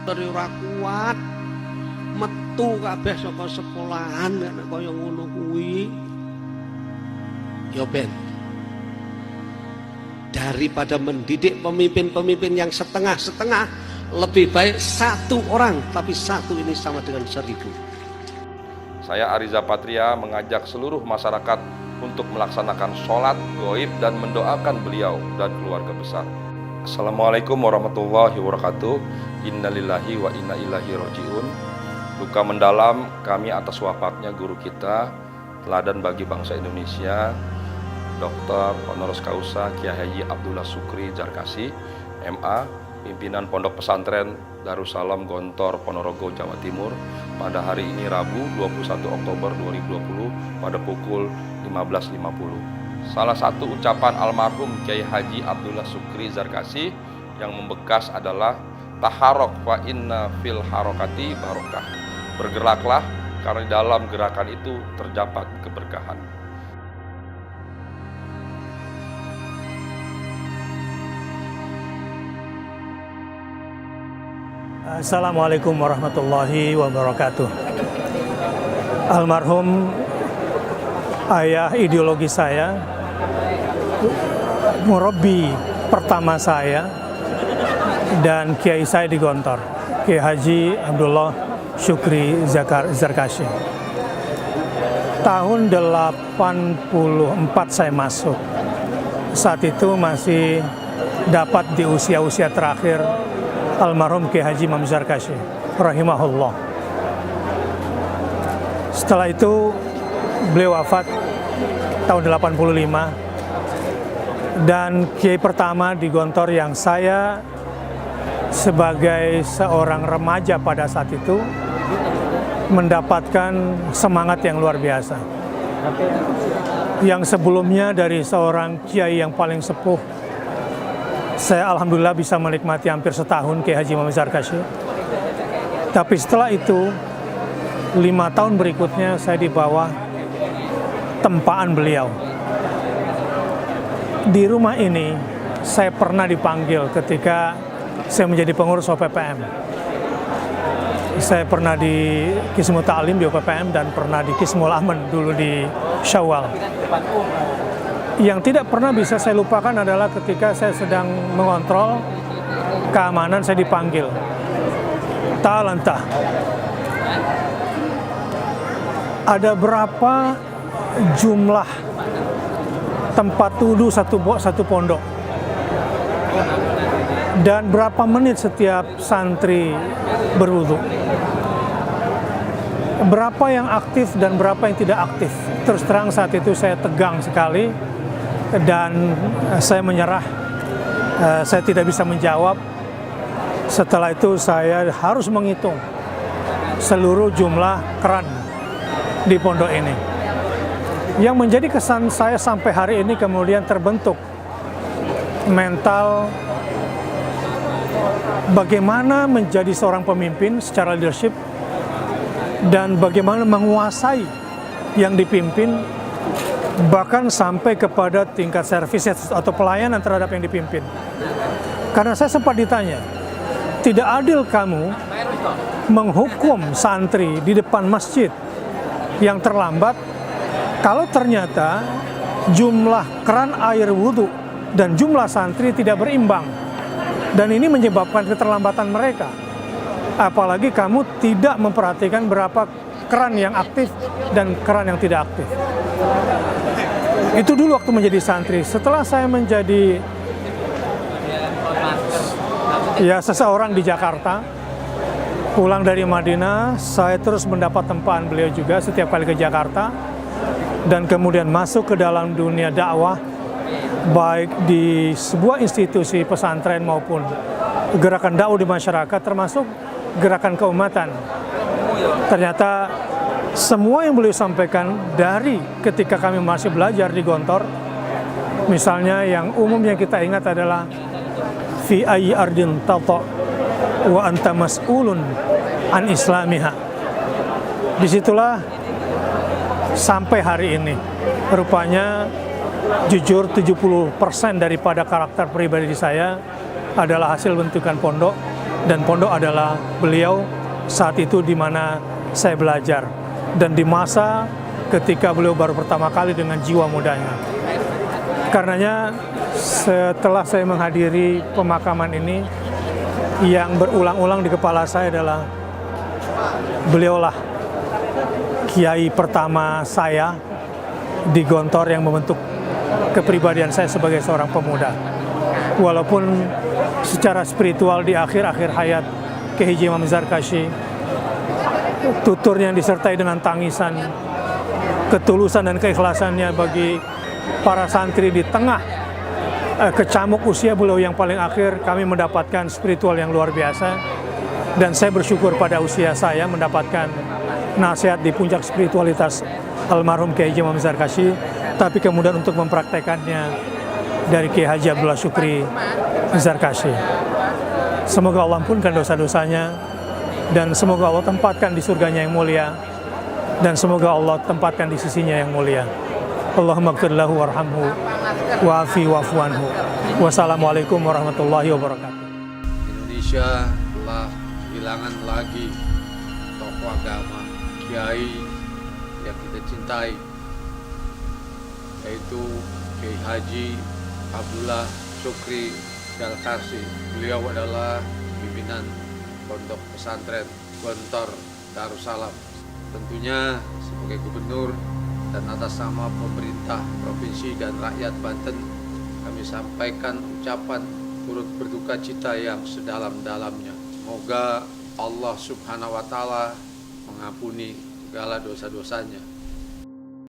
karaktere ora kuat. Metu kabeh saka sekolahan nek kaya ngono kuwi. Ya ben. Daripada mendidik pemimpin-pemimpin yang setengah-setengah, lebih baik satu orang, tapi satu ini sama dengan 1000. Saya Ariza Patria mengajak seluruh masyarakat untuk melaksanakan sholat gaib dan mendoakan beliau dan keluarga besar. Assalamualaikum warahmatullahi wabarakatuh. Innalillahi wa inna ilaihi rajiun. Duka mendalam kami atas wafatnya guru kita, teladan bagi bangsa Indonesia, Dr. Honoris Causa Kiai Haji Abdullah Syukri Zarkasy, MA, pimpinan Pondok Pesantren Darussalam Gontor Ponorogo, Jawa Timur, pada hari ini Rabu 21 Oktober 2020 pada pukul 15.50. Salah satu ucapan almarhum Kiai Haji Abdullah Syukri Zarkasy yang membekas adalah taharok wa inna fil harokati barokah. Bergeraklah karena dalam gerakan itu terdapat keberkahan. Assalamualaikum warahmatullahi wabarakatuh. Almarhum ayah ideologi saya, murabbi pertama saya, dan kiai saya di Gontor, Kiai Haji Abdullah Syukri Zarkasy. Tahun 84 saya masuk. Saat itu masih dapat di usia-usia terakhir almarhum Kiai Haji Imam Zarkasy rahimahullah. Setelah itu beliau wafat tahun 85, dan kiai pertama di Gontor yang saya sebagai seorang remaja pada saat itu mendapatkan semangat yang luar biasa. Yang sebelumnya dari seorang kiai yang paling sepuh, saya alhamdulillah bisa menikmati hampir setahun Kiai Haji Imam Zarkasy. Tapi setelah itu 5 tahun berikutnya saya di bawah tempaan beliau. Di rumah ini saya pernah dipanggil ketika saya menjadi pengurus OPPM. Saya pernah di Kismul Ta'lim di OPPM dan pernah di Kismul Aman dulu di Syawal. Yang tidak pernah bisa saya lupakan adalah ketika saya sedang mengontrol keamanan, saya dipanggil. Ta'alantah, ada berapa jumlah tempat wudhu satu pondok? Dan berapa menit setiap santri berwudhu? Berapa yang aktif dan berapa yang tidak aktif? Terus terang saat itu saya tegang sekali dan saya menyerah. Saya tidak bisa menjawab. Setelah itu saya harus menghitung seluruh jumlah keran di pondok ini. Yang menjadi kesan saya sampai hari ini kemudian terbentuk mental bagaimana menjadi seorang pemimpin secara leadership dan bagaimana menguasai yang dipimpin, bahkan sampai kepada tingkat servis atau pelayanan terhadap yang dipimpin. Karena saya sempat ditanya, tidak adil kamu menghukum santri di depan masjid yang terlambat kalau ternyata jumlah keran air wudhu dan jumlah santri tidak berimbang, dan ini menyebabkan keterlambatan mereka. Apalagi kamu tidak memperhatikan berapa keran yang aktif dan keran yang tidak aktif. Itu dulu waktu menjadi santri. Setelah saya menjadi seseorang di Jakarta, pulang dari Madinah, saya terus mendapat tempaan beliau juga setiap kali ke Jakarta, dan kemudian masuk ke dalam dunia dakwah, baik di sebuah institusi pesantren maupun gerakan dakwah di masyarakat, termasuk gerakan keumatan. Ternyata semua yang beliau sampaikan dari ketika kami masih belajar di Gontor, misalnya yang umum yang kita ingat adalah fi ayyi ardin tata wa anta mas'ulun an islamiha. Disitulah sampai hari ini rupanya jujur 70% daripada karakter pribadi saya adalah hasil bentukan pondok dan pondok adalah beliau saat itu di mana saya belajar dan di masa ketika beliau baru pertama kali dengan jiwa mudanya. Karenanya setelah saya menghadiri pemakaman ini, yang berulang-ulang di kepala saya adalah beliaulah kiai pertama saya di Gontor yang membentuk kepribadian saya sebagai seorang pemuda. Walaupun secara spiritual di akhir-akhir hayat Kiai Haji Imam Zarkashi, tuturnya yang disertai dengan tangisan, ketulusan dan keikhlasannya bagi para santri di tengah kecamuk usia beliau yang paling akhir, kami mendapatkan spiritual yang luar biasa. Dan saya bersyukur pada usia saya mendapatkan nasihat di puncak spiritualitas almarhum Kiai Haji Imam Zarkashi, tapi kemudian untuk mempraktekannya dari Kiai Haji Abdullah Syukri Zarkashi. Semoga Allah ampunkan dosa-dosanya, dan semoga Allah tempatkan di surganya yang mulia, dan semoga Allah tempatkan di sisinya yang mulia. Allahumma ighfir lahu warhamhu wa'afi wa'fu anhu. Wassalamualaikum warahmatullahi wabarakatuh. Indonesia telah kehilangan lagi tokoh agama, kiai yang kita cintai, yaitu Kiai Haji Abdullah Syukri Zarkashi. Beliau adalah pimpinan Pondok Pesantren Gontor Darussalam. Tentunya sebagai gubernur dan atas nama pemerintah provinsi dan rakyat Banten, kami sampaikan ucapan turut berduka cita yang sedalam-dalamnya. Semoga Allah Subhanahu wa Ta'ala mengampuni segala dosa-dosanya.